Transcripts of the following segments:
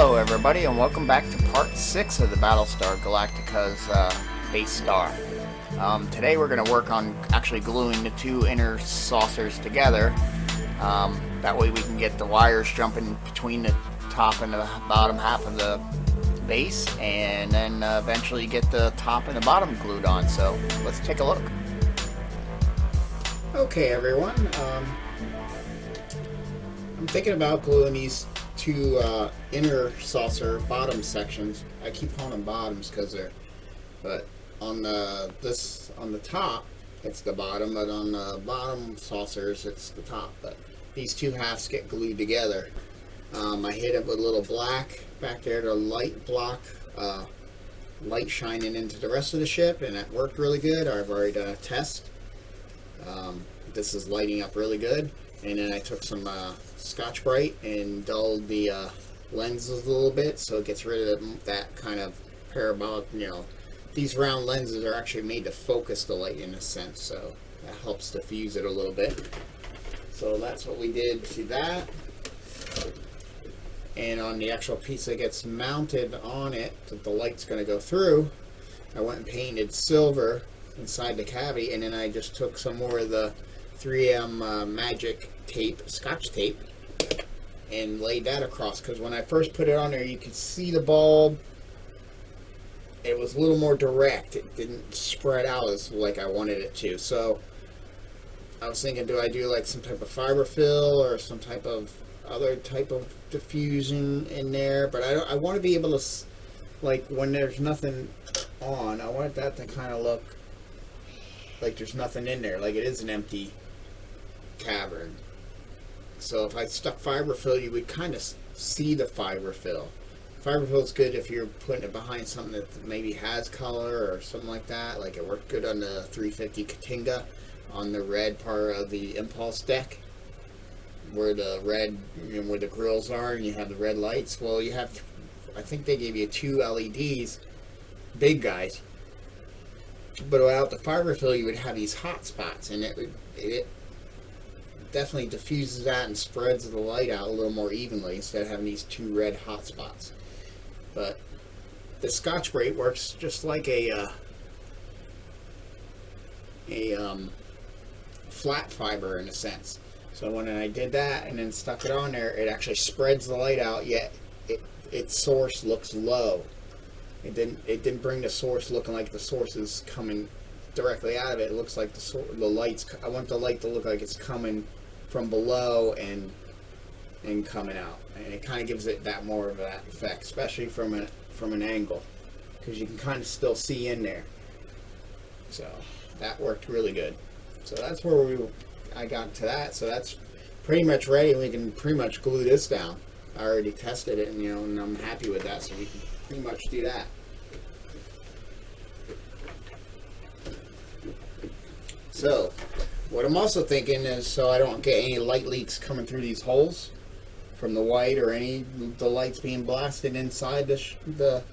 Hello everybody, and welcome back to part 6 of the Battlestar Galactica's Basestar. Today we're going to work on actually gluing the two inner saucers together. That way we can get the wires jumping between the top and the bottom half of the base, and then eventually get the top and the bottom glued on. So let's take a look. Okay everyone, I'm thinking about gluing these two inner saucer bottom sections. I keep calling them bottoms because they're, but on the top it's the bottom, but on the bottom saucers it's the top. But these two halves get glued together. I hit it with a little black back there to light block light shining into the rest of the ship, and it worked really good. I've already done a test. This is lighting up really good. And then I took some Scotch-Brite and dulled the lenses a little bit, so it gets rid of that kind of parabolic, these round lenses are actually made to focus the light in a sense, so that helps diffuse it a little bit. So that's what we did to that. And on the actual piece that gets mounted on it, that the light's going to go through, I went and painted silver inside the cavity, and then I just took some more of the 3M magic tape, Scotch tape, and laid that across, because when I first put it on there you could see the bulb. It was a little more direct. It didn't spread out as like I wanted it to. So I was thinking, do I do like some type of fiber fill or some type of other type of diffusion in there? But I want to be able to, like when there's nothing on, I want that to kind of look like there's nothing in there, like it is an empty cavern. So if I stuck fiber fill, you would kind of see the fiber fill. Fiber fill is good if you're putting it behind something that maybe has color or something like that. Like it worked good on the 350 Katinga on the red part of the impulse deck, where the red, where the grills are, and you have the red lights. Well, you have, I think they gave you 2 LEDs, big guys. But without the fiber fill, you would have these hot spots, and it definitely diffuses that and spreads the light out a little more evenly instead of having these 2 red hot spots. But the Scotch-Brite works just like a flat fiber in a sense. So when I did that and then stuck it on there, it actually spreads the light out, yet its source looks low. It didn't bring the source looking like the source is coming directly out of it. It looks like the lights. I want the light to look like it's coming from below and coming out, and it kind of gives it that more of that effect, especially from an angle, because you can kind of still see in there. So that worked really good. So that's where I got to that. So that's pretty much ready. We can pretty much glue this down. I already tested it, and I'm happy with that. So we can pretty much do that. So what I'm also thinking is, so I don't get any light leaks coming through these holes from the white or any the lights being blasted inside the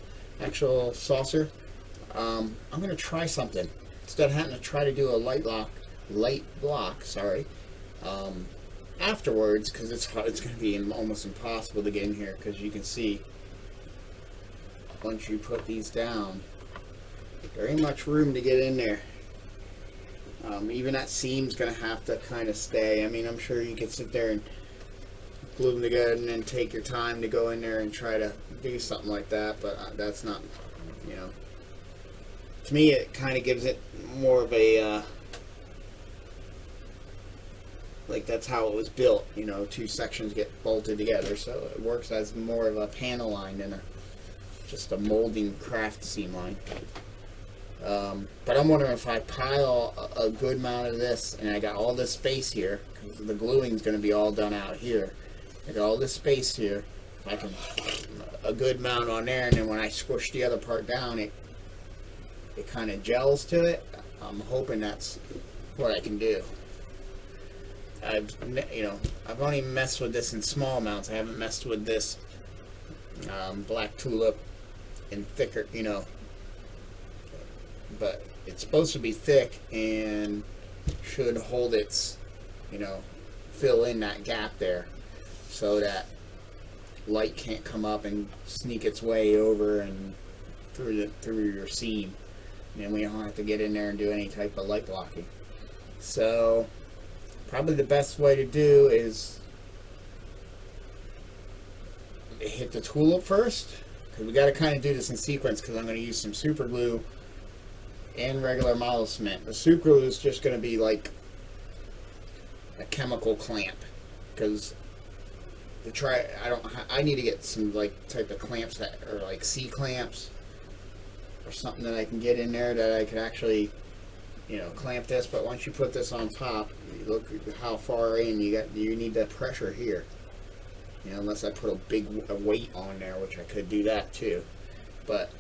actual saucer, I'm going to try something. Instead of having to try to do a light block, afterwards, because it's going to be almost impossible to get in here, because you can see once you put these down, very much room to get in there. Even that seam's going to have to kind of stay. I mean, I'm sure you could sit there and glue them together and then take your time to go in there and try to do something like that, but that's not, to me it kind of gives it more of a, like that's how it was built, 2 sections get bolted together, so it works as more of a panel line than just a molding craft seam line. But I'm wondering if I pile a good amount of this, and I got all this space here, because the gluing is going to be all done out here. I got all this space here. If I can a good amount on there, and then when I squish the other part down, it kind of gels to it. I'm hoping that's what I can do. I've only messed with this in small amounts. I haven't messed with this black tulip in thicker, but it's supposed to be thick and should hold its, fill in that gap there, so that light can't come up and sneak its way over and through your seam. And we don't have to get in there and do any type of light blocking. So probably the best way to do is hit the tulip first, because we got to kind of do this in sequence, because I'm going to use some super glue and regular model cement. The super glue is just going to be like a chemical clamp, because I need to get some like type of clamps that are like C clamps or something that I can get in there that I could actually, you know, clamp this. But once you put this on top, you look how far in you need that pressure here. You know, unless I put a big weight on there, which I could do that too. But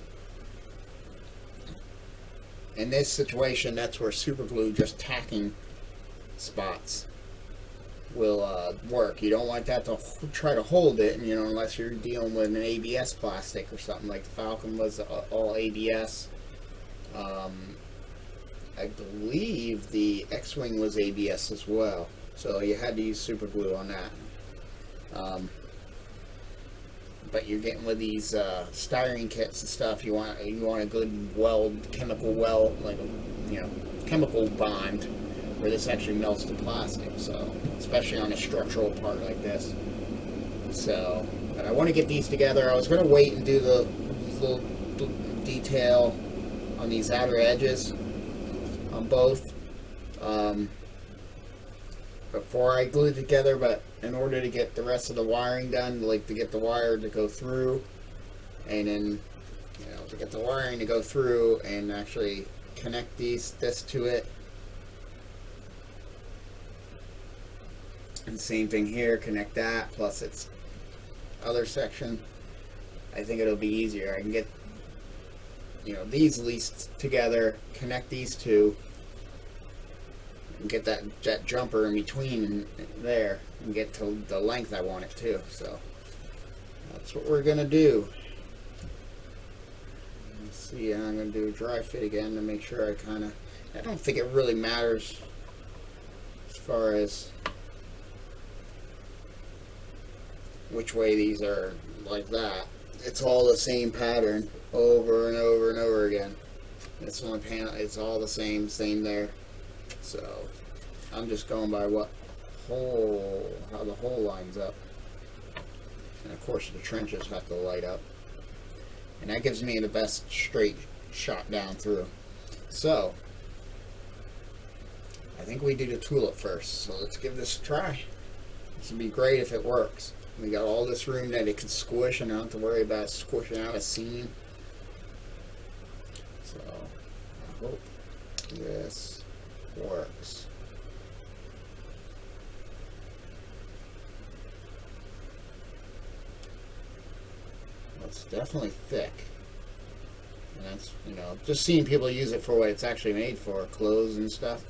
in this situation, that's where super glue, just tacking spots, will work. You don't want that to try to hold it, you know, unless you're dealing with an ABS plastic or something, like the Falcon was all ABS. I believe the X-Wing was ABS as well, so you had to use super glue on that. But you're getting with these styrene kits and stuff, you want a good weld, chemical weld, like, you know, chemical bond, where this actually melts the plastic. So especially on a structural part like this. So, but I want to get these together. I was going to wait and do the little detail on these outer edges on both before I glue it together, but in order to get the rest of the wiring done, like to get the wire to go through, and then, you know, to get the wiring to go through and actually connect this to it. And same thing here, connect that plus its other section. I think it'll be easier. I can get, you know, these at least together, connect these two, and get that jumper in between there, and get to the length I want it to. So that's what we're gonna do. Let's see, I'm gonna do a dry fit again to make sure I don't think it really matters as far as which way these are like that. It's all the same pattern over and over and over again. This one panel, it's all the same there. So I'm just going by how the hole lines up. And of course the trenches have to light up. And that gives me the best straight shot down through. So I think we do the tulip first. So let's give this a try. This would be great if it works. We got all this room that it can squish, and I don't have to worry about squishing out a seam. So I hope this works. It's definitely thick. And that's, you know, just seeing people use it for what it's actually made for, clothes and stuff.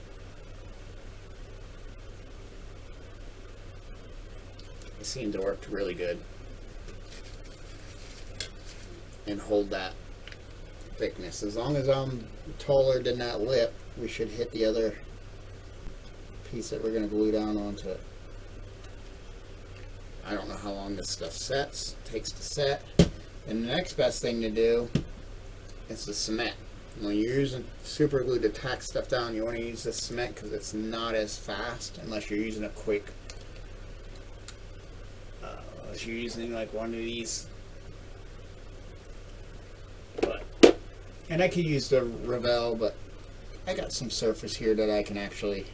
It seemed to work really good and hold that thickness. As long as I'm taller than that lip, we should hit the other piece that we're going to glue down onto it. I don't know how long this stuff takes to set. And the next best thing to do is the cement. When you're using super glue to tack stuff down, you want to use the cement because it's not as fast unless you're using a quick, unless you're using like one of these. And I could use the Revell, but I got some surface here that I can actually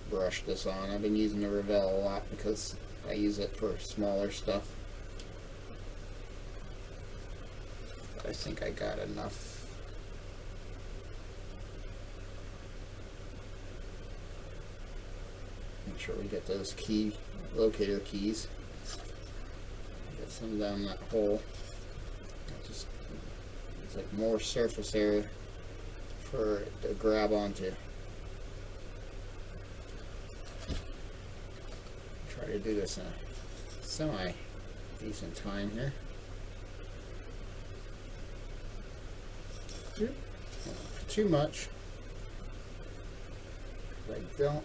brush this on. I've been using the Revell a lot because I use it for smaller stuff. I think I got enough. Make sure we get those locator keys. Get some down that hole. Just, it's like more surface area for it to grab onto. Try to do this in a semi-decent time here. Not too much. I don't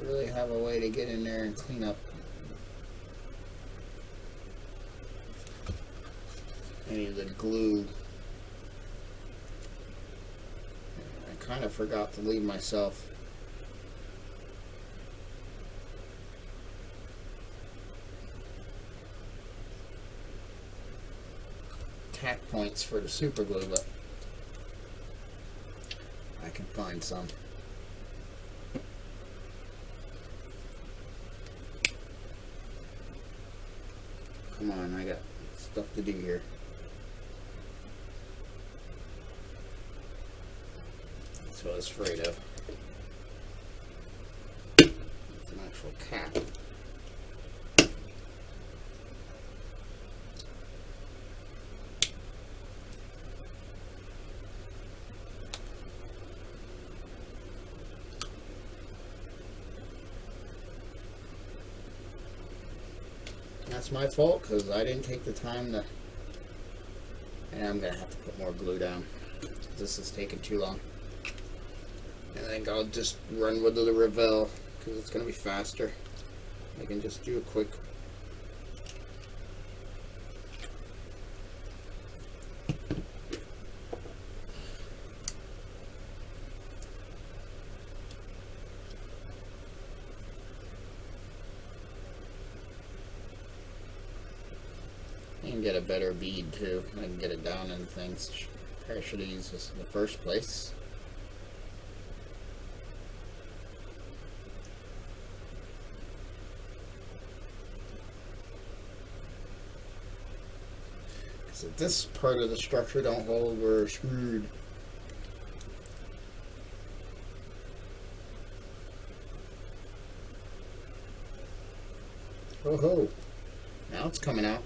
really have a way to get in there and clean up any of the glue. I kind of forgot to leave myself tack points for the super glue, but I can find some. Come on, I got stuff to do here. That's what I was afraid of. It's an actual cap. That's my fault because I didn't take the time to, and I'm gonna have to put more glue down. This is taking too long. I think I'll just run with the Revell because it's gonna be faster. I can just do a quick. And get a better bead too. I can get it down in things. I should have used this in the first place. Because if this part of the structure don't hold, we're screwed. Oh ho! Now it's coming out.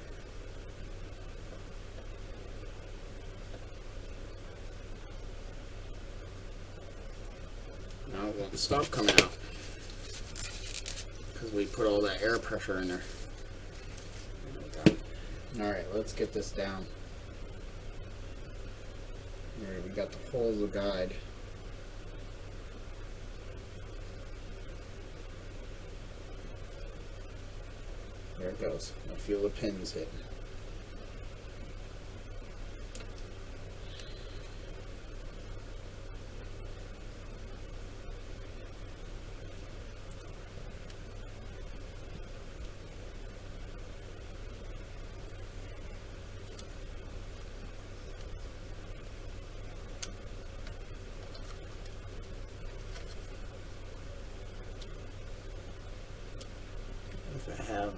Now it won't stop coming out because we put all that air pressure in there. Alright, let's get this down. Alright, we got the holes of guide. There it goes. I feel the pins hit.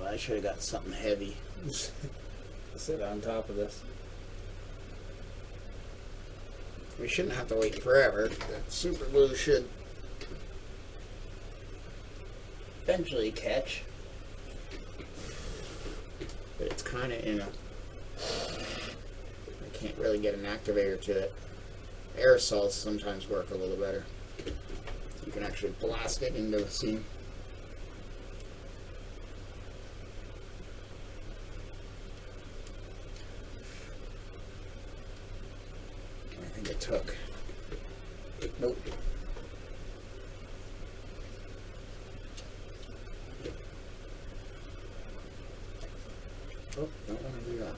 I should have got something heavy to sit on top of this. We shouldn't have to wait forever. That super glue should eventually catch. But it's kind of in a... I can't really get an activator to it. Aerosols sometimes work a little better. You can actually blast it into the seam. It took. Nope. Oh, don't want to do that.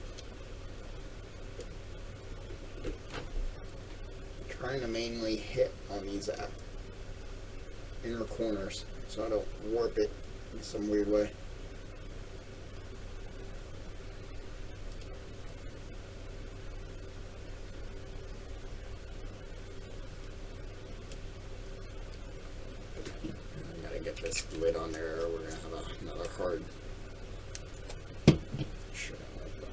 I'm trying to mainly hit on these inner corners so I don't warp it in some weird way. This lid on there, or we're going to have another hard shit like that.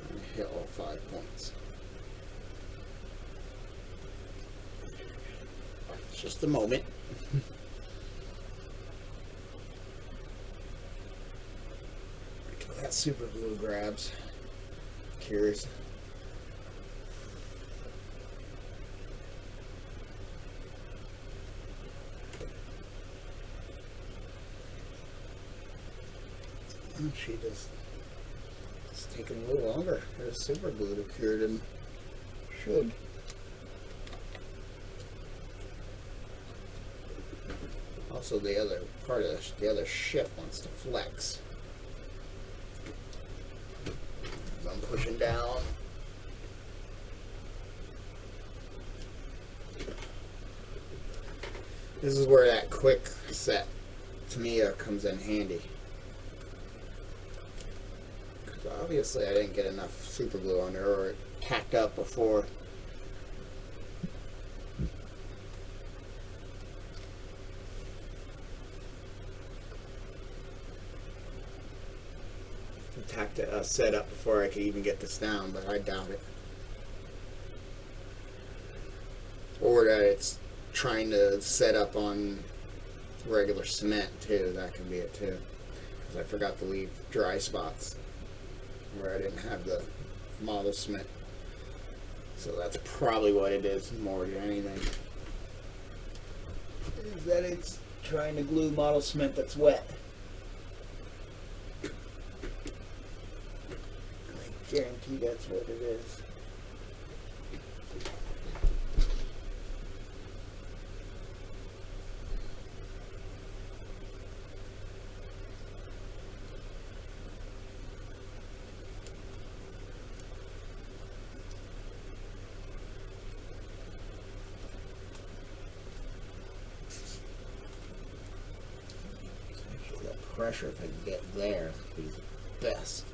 Trying to hit all 5 points. It's just a moment. That super glue grabs. Curious. She just, it's taking a little longer. There's super glue to cure than should. also the other part of the other ship wants to flex. I'm pushing down. This is where that quick set Tamiya comes in handy. Because obviously I didn't get enough super glue on there, or it hacked up before. Tacked it set up before I could even get this down, but I doubt it. Or that it's trying to set up on regular cement too. That could be it too. Because I forgot to leave dry spots where I didn't have the model cement. So that's probably what it is more than anything. Is that it's trying to glue model cement that's wet. I guarantee that's what it is. Actually, that pressure, if I can get there, would be the best.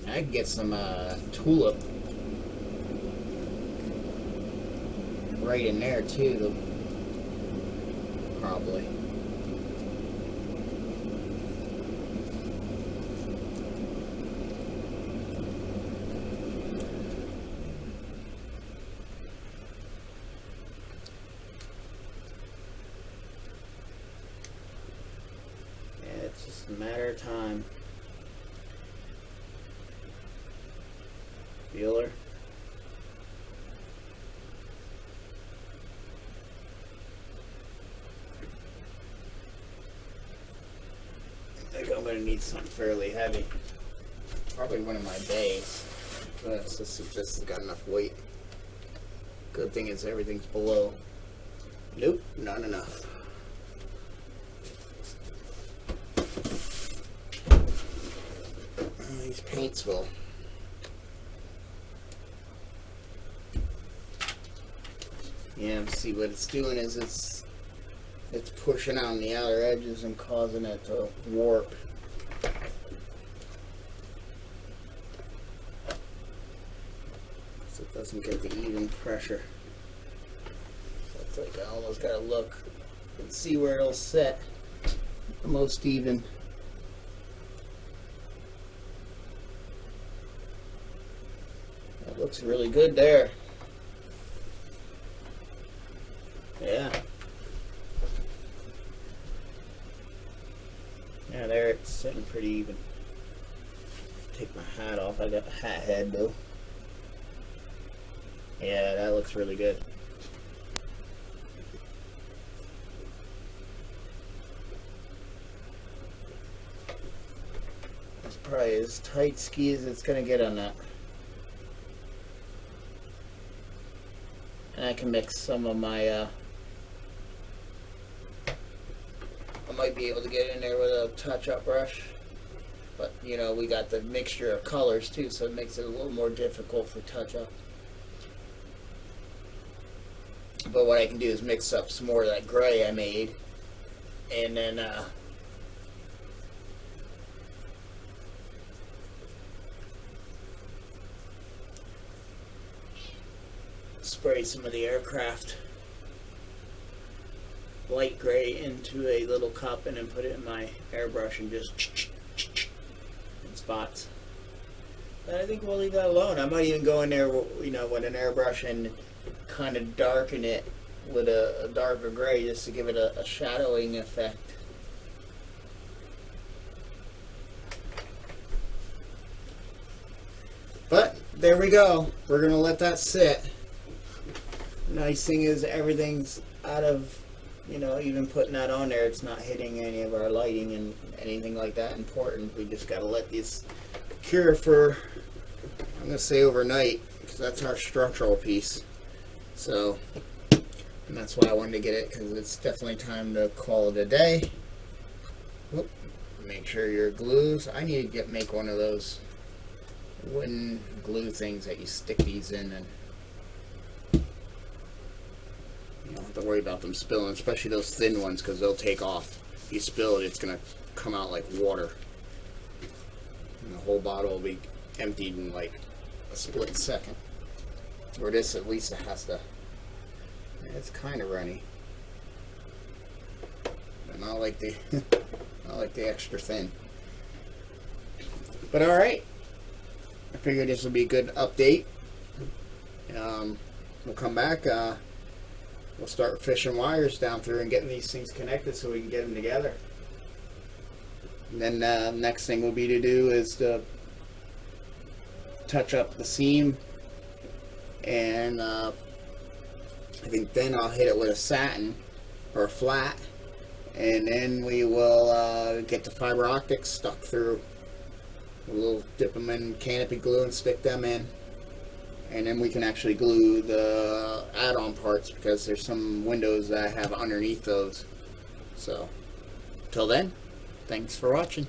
I could get some tulip right in there too, probably. Yeah, it's just a matter of time. Feeler. I think I'm going to need something fairly heavy. Probably one of my bays. Let's see if this has got enough weight. Good thing is everything's below. Nope, not enough. These paints will. Yeah, see what it's doing is it's pushing on the outer edges and causing it to warp. So it doesn't get the even pressure. So it's like I almost gotta look and see where it'll set the most even. That looks really good there. Yeah. Yeah, there it's sitting pretty even. Take my hat off. I got the hat head though. Yeah, that looks really good. That's probably as tight ski as it's gonna get on that. And I can mix some of my I might be able to get in there with a touch-up brush, but you know, we got the mixture of colors too, so it makes it a little more difficult for touch-up. But what I can do is mix up some more of that gray I made, and then spray some of the aircraft light gray into a little cup and then put it in my airbrush and just in spots. But I think we'll leave that alone. I might even go in there, you know, with an airbrush and kind of darken it with a darker gray just to give it a shadowing effect. But there we go. We're gonna let that sit. Nice thing is everything's out of, you know, even putting that on there, it's not hitting any of our lighting and anything like that important. We just got to let this cure for, I'm going to say overnight, because that's our structural piece. So, and that's why I wanted to get it, because it's definitely time to call it a day. Whoop. Make sure your glues. I need to make one of those wooden glue things that you stick these in, and you don't have to worry about them spilling, especially those thin ones, because they'll take off. If you spill it, it's going to come out like water. And the whole bottle will be emptied in like a split second. Or this, at least it has to. It's kind of runny, but not like the not like the extra thin. But all right, I figured this would be a good update. We'll come back. We'll start fishing wires down through and getting these things connected so we can get them together. And then next thing will be to do is to touch up the seam, and I think then I'll hit it with a satin or a flat, and then we will get the fiber optics stuck through. We'll dip them in canopy glue and stick them in, and then we can actually glue the add-on parts, because there's some windows that I have underneath those. So, till then, thanks for watching.